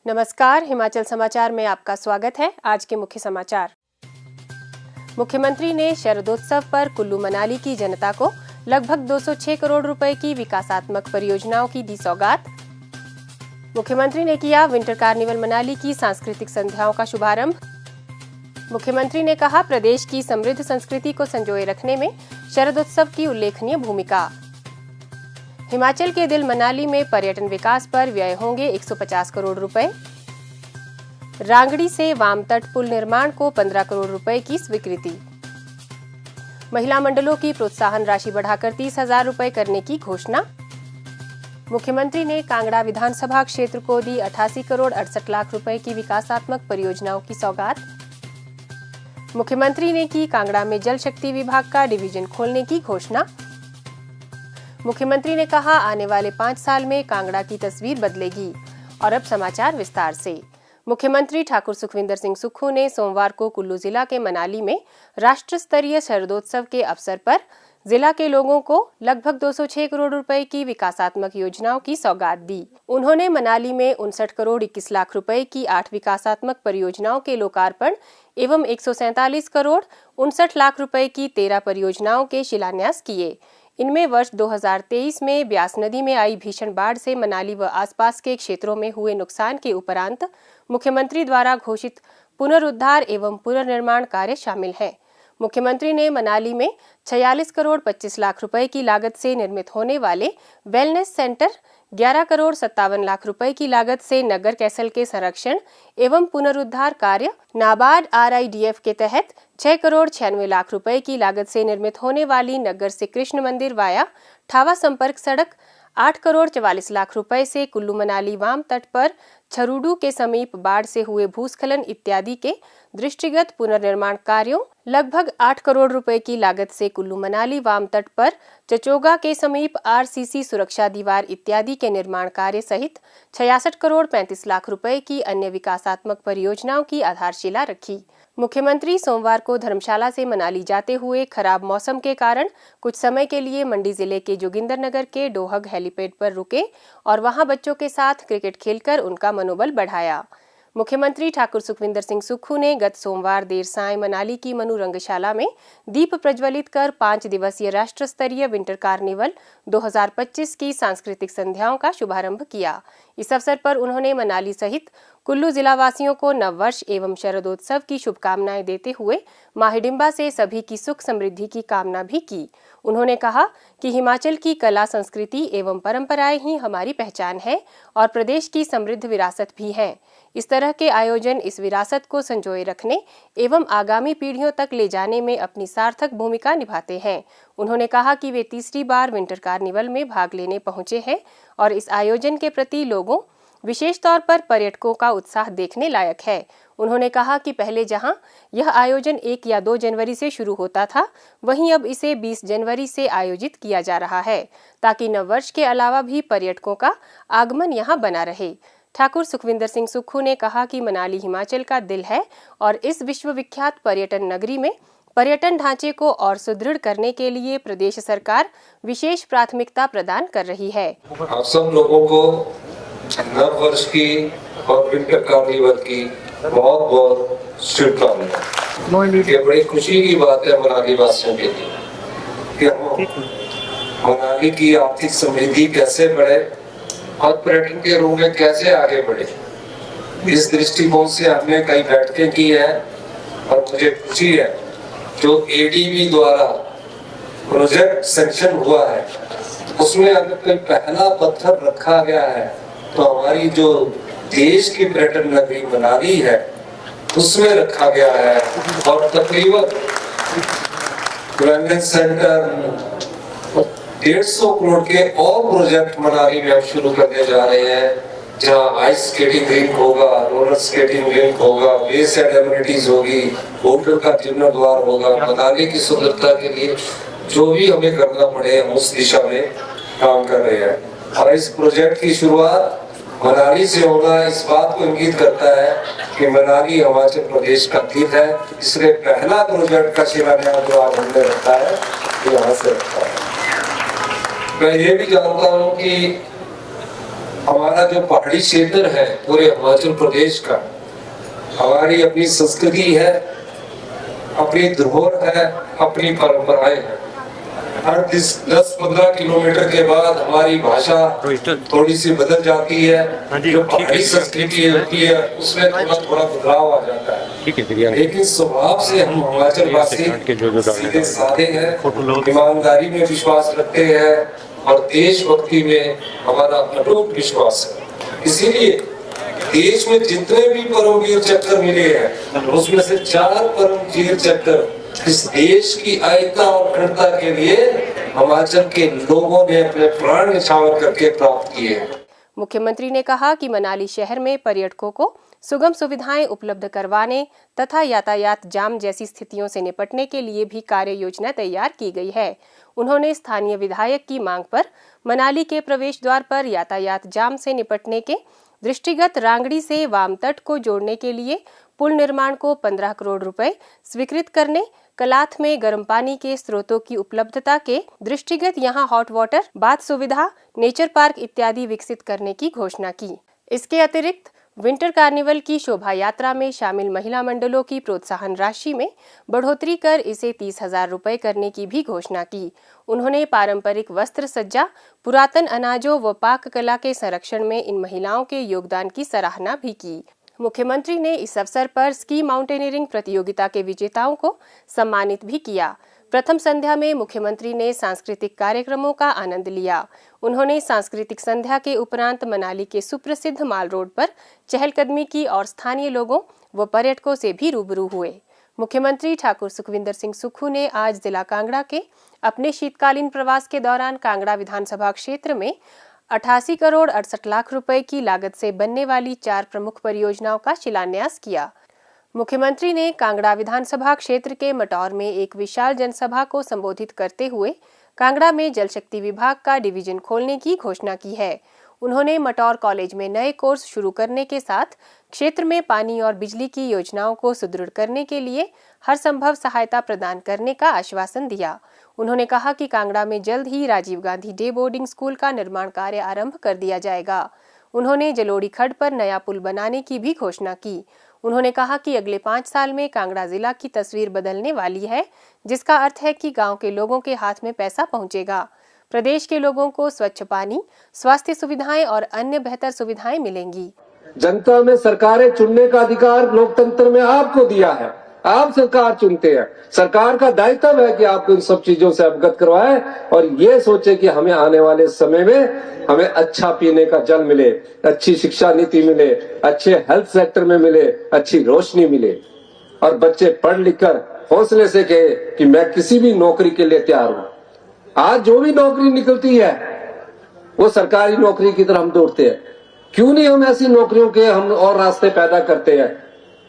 नमस्कार, हिमाचल समाचार में आपका स्वागत है। आज के मुख्य समाचार। मुख्यमंत्री ने शरदोत्सव पर कुल्लू मनाली की जनता को लगभग 206 करोड़ रुपए की विकासात्मक परियोजनाओं की दी सौगात। मुख्यमंत्री ने किया विंटर कार्निवल मनाली की सांस्कृतिक संध्याओं का शुभारंभ। मुख्यमंत्री ने कहा, प्रदेश की समृद्ध संस्कृति को संजोए रखने में शरदोत्सव की उल्लेखनीय भूमिका। हिमाचल के दिल मनाली में पर्यटन विकास पर व्यय होंगे 150 करोड़ रुपए। रांगड़ी से वामतट पुल निर्माण को 15 करोड़ रुपए की स्वीकृति। महिला मंडलों की प्रोत्साहन राशि बढ़ाकर 30,000 रुपए करने की घोषणा। मुख्यमंत्री ने कांगड़ा विधानसभा क्षेत्र को दी 88 करोड़ 68 लाख रुपए की विकासात्मक परियोजनाओं की सौगात। मुख्यमंत्री ने की कांगड़ा में जल शक्ति विभाग का डिवीजन खोलने की घोषणा। मुख्यमंत्री ने कहा, आने वाले 5 साल में कांगड़ा की तस्वीर बदलेगी। और अब समाचार विस्तार से। मुख्यमंत्री ठाकुर सुखविंदर सिंह सुक्खू ने सोमवार को कुल्लू जिला के मनाली में राष्ट्र स्तरीय शरदोत्सव के अवसर पर जिला के लोगों को लगभग 206 करोड़ रुपए की विकासात्मक योजनाओं की सौगात दी। उन्होंने मनाली में 59 करोड़ 21 लाख रुपए की 8 विकासात्मक परियोजनाओं के लोकार्पण एवं 147 करोड़ 59 लाख रुपए की 13 परियोजनाओं के शिलान्यास किए। इनमें वर्ष 2023 में ब्यास नदी में आई भीषण बाढ़ से मनाली व आसपास के क्षेत्रों में हुए नुकसान के उपरांत मुख्यमंत्री द्वारा घोषित पुनरुद्धार एवं पुनर्निर्माण कार्य शामिल हैं। मुख्यमंत्री ने मनाली में 46 करोड़ 25 लाख रुपए की लागत से निर्मित होने वाले वेलनेस सेंटर, 11 करोड़ 57 लाख रुपए की लागत से नगर कैसल के संरक्षण एवं पुनरुद्धार कार्य, नाबार्ड RIDF के तहत 6 करोड़ 96 लाख रुपए की लागत से निर्मित होने वाली नगर से कृष्ण मंदिर वाया ठावा संपर्क सड़क, 8 करोड़ 44 लाख रुपए से कुल्लू मनाली वाम तट पर छरूडू के समीप बाढ़ से हुए भूस्खलन इत्यादि के दृष्टिगत पुनर्निर्माण कार्यों, लगभग 8 करोड़ रुपए की लागत से कुल्लू मनाली वाम तट पर चचोगा के समीप RCC सुरक्षा दीवार इत्यादि के निर्माण कार्य सहित 66 करोड़ 35 लाख रुपए की अन्य विकासात्मक परियोजनाओं की आधारशिला रखी। मुख्यमंत्री सोमवार को धर्मशाला से मनाली जाते हुए खराब मौसम के कारण कुछ समय के लिए मंडी जिले के जोगिंदरनगर के डोहग हेलीपैड पर रुके और वहां बच्चों के साथ क्रिकेट खेलकर उनका मनोबल बढ़ाया। मुख्यमंत्री ठाकुर सुखविंदर सिंह सुक्खू ने गत सोमवार देर सायं मनाली की मनु रंगशाला में दीप प्रज्वलित कर 5 दिवसीय राष्ट्र स्तरीय विंटर कार्निवल 2025 की सांस्कृतिक संध्याओं का शुभारंभ किया। इस अवसर पर उन्होंने मनाली सहित कुल्लू जिला वासियों को नववर्ष एवं शरदोत्सव की शुभकामनाएं देते हुए मां हिडिंबा से सभी की सुख समृद्धि की कामना भी की। उन्होंने कहा कि हिमाचल की कला, संस्कृति एवं परंपराएं ही हमारी पहचान है और प्रदेश की समृद्ध विरासत भी है। इस तरह के आयोजन इस विरासत को संजोए रखने एवं आगामी पीढ़ियों तक ले जाने में अपनी सार्थक भूमिका निभाते हैं। उन्होंने कहा कि वे तीसरी बार विंटर कार्निवल में भाग लेने पहुंचे हैं और इस आयोजन के प्रति लोगों, विशेष तौर पर पर्यटकों का उत्साह देखने लायक है। उन्होंने कहा कि पहले जहां यह आयोजन 1 या 2 जनवरी से शुरू होता था, वहीं अब इसे 20 जनवरी से आयोजित किया जा रहा है ताकि नववर्ष के अलावा भी पर्यटकों का आगमन यहां बना रहे। ठाकुर सुखविंदर सिंह सुक्खू ने कहा कि मनाली हिमाचल का दिल है और इस विश्वविख्यात पर्यटन नगरी में पर्यटन ढांचे को और सुदृढ़ करने के लिए प्रदेश सरकार विशेष प्राथमिकता प्रदान कर रही है। आप सब लोगों को नव वर्ष की और विंटर कार्निवल की बहुत बहुत शुभकामनाएं। ये बड़ी खुशी की बात है मनाली वासियों के लिए कि मनाली की आर्थिक समृद्धि कैसे बढ़े और पर्यटन के रूप में कैसे आगे बढ़े। इस दृष्टिकोण से हमने कई बैठकें की है और मुझे खुशी है जो ADB द्वारा प्रोजेक्ट सैंक्शन हुआ है उसमें अगर कोई पहला पत्थर रखा गया है तो हमारी जो देश की पर्यटन नगरी मनाली है उसमें रखा गया है। और तकरीबन वेलनेस सेंटर 150 करोड़ के और प्रोजेक्ट मनाली में अब शुरू करने जा रहे हैं, जहां आइस स्केटिंग रिंक होगा, रोलर स्केटिंग रिंक होगा, बेस एंड एमिनिटीज होगी, होटल का जीर्णोद्धार होगा। मनाली की सुंदरता के लिए जो भी हमें करना पड़े हम उस दिशा में काम कर रहे हैं। और इस प्रोजेक्ट की शुरुआत मनाली से होना इस बात को इंगित करता है कि मनाली हिमाचल प्रदेश का दिल है। इसलिए पहला प्रोजेक्ट का शिलान्यास जो आज हमने रखा है यहाँ से रखा है। मैं ये भी जानता हूँ कि हमारा जो पहाड़ी क्षेत्र है पूरे हिमाचल प्रदेश का, हमारी अपनी संस्कृति है, अपनी धरोहर है, अपनी परंपराएं हैं। हर 10-15 किलोमीटर के बाद हमारी भाषा थोड़ी सी बदल जाती है। जो पहाड़ी संस्कृति होती है उसमें थोड़ा बदलाव आ जाता है, लेकिन स्वभाव से हम हिमाचल वासी सीधे साधे हैं, ईमानदारी में विश्वास रखते हैं और देशभक्ति में हमारा अटूट विश्वास है। इसीलिए देश में जितने भी परमवीर चक्र मिले हैं उसमें से 4 परमवीर चक्र इस देश की एकता और अखंडता के लिए हिमाचल के लोगों ने अपने प्राण न्यौछावर करके प्राप्त किए हैं। मुख्यमंत्री ने कहा कि मनाली शहर में पर्यटकों को सुगम सुविधाएं उपलब्ध करवाने तथा यातायात जाम जैसी स्थितियों से निपटने के लिए भी कार्य योजना तैयार की गई है। उन्होंने स्थानीय विधायक की मांग पर मनाली के प्रवेश द्वार पर यातायात जाम से निपटने के दृष्टिगत रांगड़ी से वाम तट को जोड़ने के लिए पुल निर्माण को 15 करोड़ रुपए स्वीकृत करने, कलाथ में गर्म पानी के स्रोतों की उपलब्धता के दृष्टिगत यहां हॉट वाटर, बाथ सुविधा, नेचर पार्क इत्यादि विकसित करने की घोषणा की। इसके अतिरिक्त विंटर कार्निवल की शोभा यात्रा में शामिल महिला मंडलों की प्रोत्साहन राशि में बढ़ोतरी कर इसे 30,000 रुपए करने की भी घोषणा की। उन्होंने पारंपरिक वस्त्र सज्जा, पुरातन अनाजों व पाक कला के संरक्षण में इन महिलाओं के योगदान की सराहना भी की। मुख्यमंत्री ने इस अवसर पर स्की माउंटेनियरिंग प्रतियोगिता के विजेताओं को सम्मानित भी किया। प्रथम संध्या में मुख्यमंत्री ने सांस्कृतिक कार्यक्रमों का आनंद लिया। उन्होंने सांस्कृतिक संध्या के उपरांत मनाली के सुप्रसिद्ध माल रोड पर चहलकदमी की और स्थानीय लोगों व पर्यटकों से भी रूबरू हुए। मुख्यमंत्री ठाकुर सुखविंदर सिंह सुक्खू ने आज जिला कांगड़ा के अपने शीतकालीन प्रवास के दौरान कांगड़ा विधानसभा क्षेत्र में 88 करोड़ 68 लाख रुपए की लागत से बनने वाली 4 प्रमुख परियोजनाओं का शिलान्यास किया। मुख्यमंत्री ने कांगड़ा विधानसभा क्षेत्र के मटौर में एक विशाल जनसभा को संबोधित करते हुए कांगड़ा में जल शक्ति विभाग का डिवीजन खोलने की घोषणा की है। उन्होंने मटौर कॉलेज में नए कोर्स शुरू करने के साथ क्षेत्र में पानी और बिजली की योजनाओं को सुदृढ़ करने के लिए हर संभव सहायता प्रदान करने का आश्वासन दिया। उन्होंने कहा कि कांगड़ा में जल्द ही Rajiv Gandhi day boarding school का निर्माण कार्य आरंभ कर दिया जाएगा। उन्होंने जलोड़ी खड्ड पर नया पुल बनाने की भी घोषणा की। उन्होंने कहा कि अगले 5 साल में कांगड़ा जिला की तस्वीर बदलने वाली है, जिसका अर्थ है कि गांव के लोगों के हाथ में पैसा पहुंचेगा। प्रदेश के लोगों को स्वच्छ पानी, स्वास्थ्य सुविधाएं और अन्य बेहतर सुविधाएं मिलेंगी। जनता में सरकारें चुनने का अधिकार लोकतंत्र में आपको दिया है। आप सरकार चुनते हैं। सरकार का दायित्व है कि आपको इन सब चीजों से अवगत करवाए और ये सोचे कि हमें आने वाले समय में हमें अच्छा पीने का जल मिले, अच्छी शिक्षा नीति मिले, अच्छे हेल्थ सेक्टर में मिले, अच्छी रोशनी मिले और बच्चे पढ़ लिख कर हौसले से कहे कि मैं किसी भी नौकरी के लिए तैयार हूं। आज जो भी नौकरी निकलती है वो सरकारी नौकरी की तरफ हम दौड़ते हैं। क्यों नहीं हम ऐसी नौकरियों के हम और रास्ते पैदा करते हैं?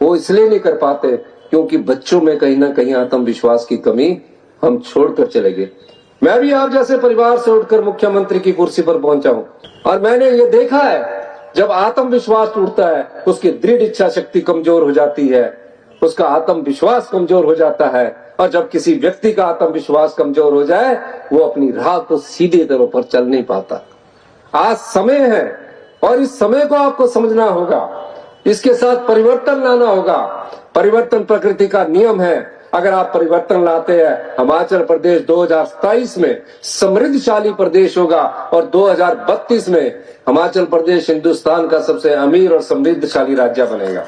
वो इसलिए नहीं कर पाते क्योंकि बच्चों में कहीं ना कहीं आत्मविश्वास की कमी हम छोड़कर चले गए। मैं भी आप जैसे परिवार से उठकर मुख्यमंत्री की कुर्सी पर पहुंचा हूं और मैंने ये देखा है, जब आत्मविश्वास टूटता है उसकी दृढ़ इच्छा शक्ति कमजोर हो जाती है, उसका आत्मविश्वास कमजोर हो जाता है और जब किसी व्यक्ति का आत्मविश्वास कमजोर हो जाए वो अपनी राह को सीधे तरह पर चल नहीं पाता। आज समय है और इस समय को आपको समझना होगा, इसके साथ परिवर्तन लाना होगा। परिवर्तन प्रकृति का नियम है। अगर आप परिवर्तन लाते हैं, हिमाचल प्रदेश 2027 में समृद्धशाली प्रदेश होगा और 2032 में हिमाचल प्रदेश हिंदुस्तान का सबसे अमीर और समृद्धशाली राज्य बनेगा।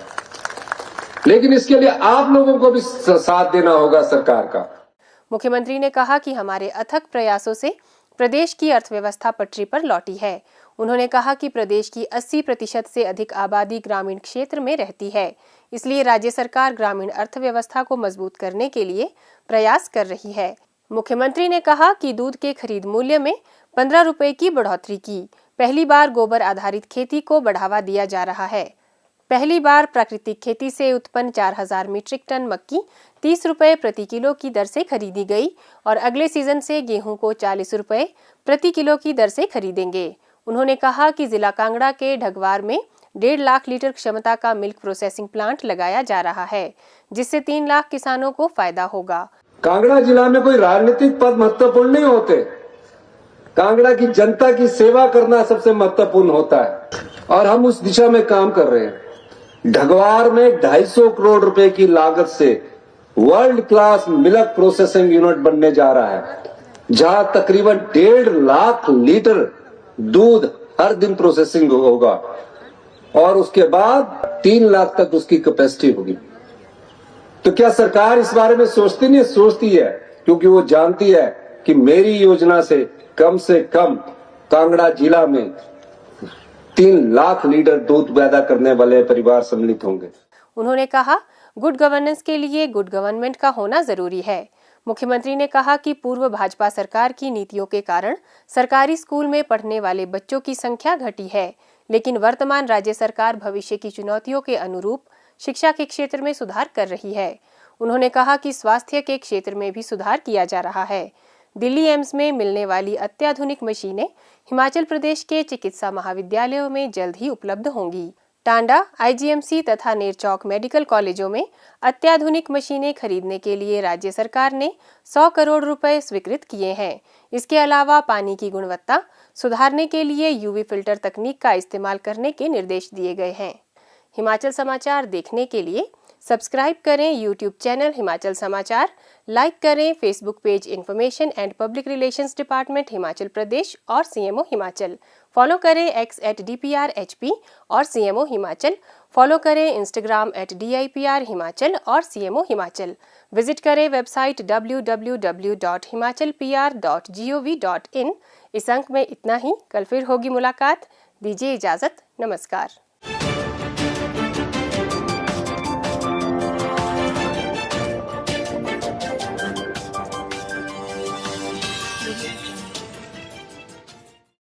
लेकिन इसके लिए आप लोगों को भी साथ देना होगा सरकार का। मुख्यमंत्री ने कहा कि हमारे अथक प्रयासों से प्रदेश की अर्थव्यवस्था पटरी पर लौटी है। उन्होंने कहा कि प्रदेश की 80% से अधिक आबादी ग्रामीण क्षेत्र में रहती है, इसलिए राज्य सरकार ग्रामीण अर्थव्यवस्था को मजबूत करने के लिए प्रयास कर रही है। मुख्यमंत्री ने कहा कि दूध के खरीद मूल्य में 15 रुपए की बढ़ोतरी की। पहली बार गोबर आधारित खेती को बढ़ावा दिया जा रहा है। पहली बार प्राकृतिक खेती से उत्पन्न 4000 मीट्रिक टन मक्की 30 रुपए प्रति किलो की दर से खरीदी गई और अगले सीजन से गेहूं को 40 रुपए प्रति किलो की दर से खरीदेंगे। उन्होंने कहा कि जिला कांगड़ा के ढगवार में 1.5 लाख लीटर क्षमता का मिल्क प्रोसेसिंग प्लांट लगाया जा रहा है, जिससे 3 लाख किसानों को फायदा होगा। कांगड़ा जिला में कोई राजनीतिक पद महत्वपूर्ण नहीं होते। कांगड़ा की जनता की सेवा करना सबसे महत्वपूर्ण होता है और हम उस दिशा में काम कर रहे हैं। ढगवार में 250 करोड़ रुपए की लागत से world class milk processing unit बनने जा रहा है, जहां तकरीबन 1.5 लाख लीटर दूध हर दिन प्रोसेसिंग होगा और उसके बाद 3 लाख तक उसकी कैपेसिटी होगी। तो क्या सरकार इस बारे में सोचती नहीं? सोचती है, क्योंकि वो जानती है कि मेरी योजना से कम कांगड़ा जिला में 3 लाख लीटर दूध पैदा करने वाले परिवार सम्मिलित होंगे। उन्होंने कहा, गुड गवर्नेंस के लिए गुड गवर्नमेंट का होना जरूरी है। मुख्यमंत्री ने कहा कि पूर्व भाजपा सरकार की नीतियों के कारण सरकारी स्कूल में पढ़ने वाले बच्चों की संख्या घटी है, लेकिन वर्तमान राज्य सरकार भविष्य की चुनौतियों के अनुरूप शिक्षा के क्षेत्र में सुधार कर रही है। उन्होंने कहा कि स्वास्थ्य के क्षेत्र में भी सुधार किया जा रहा है। दिल्ली एम्स में मिलने वाली अत्याधुनिक मशीनें हिमाचल प्रदेश के चिकित्सा महाविद्यालयों में जल्द ही उपलब्ध होंगी। टांडा, आईजीएमसी तथा नेरचौक मेडिकल कॉलेजों में अत्याधुनिक मशीनें खरीदने के लिए राज्य सरकार ने 100 करोड़ रुपए स्वीकृत किए हैं। इसके अलावा पानी की गुणवत्ता सुधारने के लिए यूवी फिल्टर तकनीक का इस्तेमाल करने के निर्देश दिए गए हैं। हिमाचल समाचार देखने के लिए सब्सक्राइब करें यूट्यूब चैनल हिमाचल समाचार, लाइक करें Facebook page information and public relations department Himachal Pradesh और सीएमओ हिमाचल। फॉलो करें x@DPRHP और सीएमओ हिमाचल। फॉलो करें इंस्टाग्राम @DIPR हिमाचल और सीएमओ हिमाचल। विजिट करें वेबसाइट www.himachalpr.gov.in। इस अंक में इतना ही। कल फिर होगी मुलाकात। दीजिए इजाजत। नमस्कार।